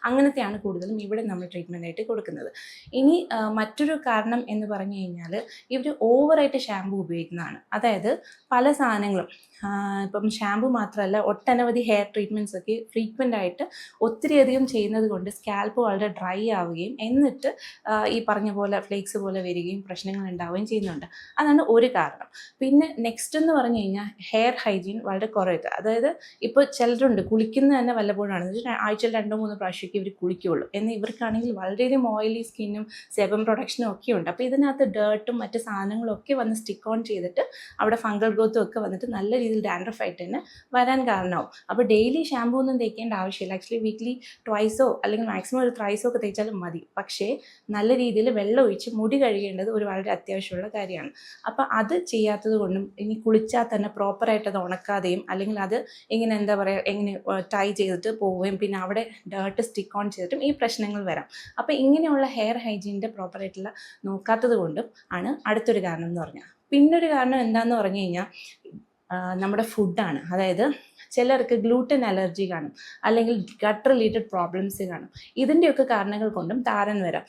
അങ്ങനത്തെയാണ് കൂടുതലും ഇവിടെ നമ്മൾ ട്രീറ്റ്മെൻ്റ് ആയിട്ട് കൊടുക്കുന്നത്. ഇനി മറ്റൊരു കാരണം എന്ന് പറഞ്ഞു കഴിഞ്ഞാൽ ഇവർ ഓവറായിട്ട് ഷാമ്പു ഉപയോഗിക്കുന്നതാണ്. അതായത് പല സാധനങ്ങളും ഇപ്പം ഷാമ്പു മാത്രമല്ല ഒട്ടനവധി ഹെയർ ട്രീറ്റ്മെൻറ്റ്സ് ഒക്കെ ഫ്രീക്വൻ്റ് ആയിട്ട് ഒത്തിരിയധികം ചെയ്യുന്നത് കൊണ്ട് സ്കാൽപ്പ് വളരെ ഡ്രൈ ആവുകയും എന്നിട്ട് ഈ പറഞ്ഞ പോലെ ഫ്ലേക്സ് പോലെ വരികയും പ്രശ്നങ്ങൾ ഉണ്ടാവുകയും ചെയ്യുന്നുണ്ട്. അതാണ് ഒരു കാരണം. പിന്നെ നെക്സ്റ്റ് എന്ന് പറഞ്ഞു കഴിഞ്ഞാൽ ഹെയർ ഹൈജീൻ വളരെ കുറയുക. അതായത് ഇപ്പോൾ ചിലരുണ്ട് കുളിക്കുന്നത് തന്നെ വല്ലപ്പോഴാണ്, ആഴ്ചയിൽ 2-3 പ്രാവശ്യമൊക്കെ ഇവർ കുളിക്കുകയുള്ളൂ. എന്നാൽ ഇവർക്കാണെങ്കിൽ വളരെയധികം ഓയിലി സ്കിന്നും സെബം പ്രൊഡക്ഷനും ഒക്കെ ഉണ്ട്. അപ്പോൾ ഇതിനകത്ത് ഡേർട്ടും മറ്റ് സാധനങ്ങളും ഒക്കെ വന്ന് സ്റ്റിക്ക് ഓൺ ചെയ്തിട്ട് അവിടെ ഫംഗൽ ഗ്രോത്തും ഒക്കെ വന്നിട്ട് നല്ല രീതിയിൽ ഡാൻഡ്രഫ് ആയിട്ട് തന്നെ വരാൻ കാരണമാവും. അപ്പോൾ ഡെയിലി ഷാമ്പൂ ഒന്നും തേക്കേണ്ട ആവശ്യമില്ല. ആക്ച്വലി വീക്ക്ലി ട്വൈസോ അല്ലെങ്കിൽ മാക്സിമം ഒരു ത്രൈസോ ഒക്കെ തേച്ചാലും മതി. പക്ഷേ നല്ല രീതിയിൽ വെള്ളം ഒഴിച്ച് മുടി കഴുകേണ്ടത് ഒരു വളരെ അത്യാവശ്യമുള്ള കാര്യമാണ്. അപ്പോൾ അത് ചെയ്യാത്തത് കൊണ്ടും ഇനി കുളിച്ചാൽ തന്നെ പ്രോപ്പറായിട്ട് അത് ഉണക്കാതെയും അല്ലെങ്കിൽ അത് ഇങ്ങനെ എന്താ പറയുക ഇങ്ങനെ ടൈ ചെയ്തിട്ട് പോവുകയും പിന്നെ അവിടെ ഡേർട്ട് സ്റ്റിക്ക് ഓൺ ചെയ്തിട്ടും ഈ പ്രശ്നങ്ങൾ വരാം. അപ്പോൾ ഇങ്ങനെയുള്ള ഹെയർ ഹൈജീനിൻ്റെ പ്രോപ്പറായിട്ടുള്ള നോക്കാത്തത് കൊണ്ടും ആണ് അടുത്തൊരു കാരണം എന്ന് പറഞ്ഞാൽ. പിന്നൊരു കാരണം എന്താണെന്ന് പറഞ്ഞു കഴിഞ്ഞാൽ നമ്മുടെ ഫുഡാണ്. അതായത് ചിലർക്ക് ഗ്ലൂട്ടൻ അലർജി കാണും, അല്ലെങ്കിൽ ഗട്ട് റിലേറ്റഡ് പ്രോബ്ലംസ് കാണും. ഇതിൻ്റെയൊക്കെ കാരണങ്ങൾ കൊണ്ടും താരൻ വരാം.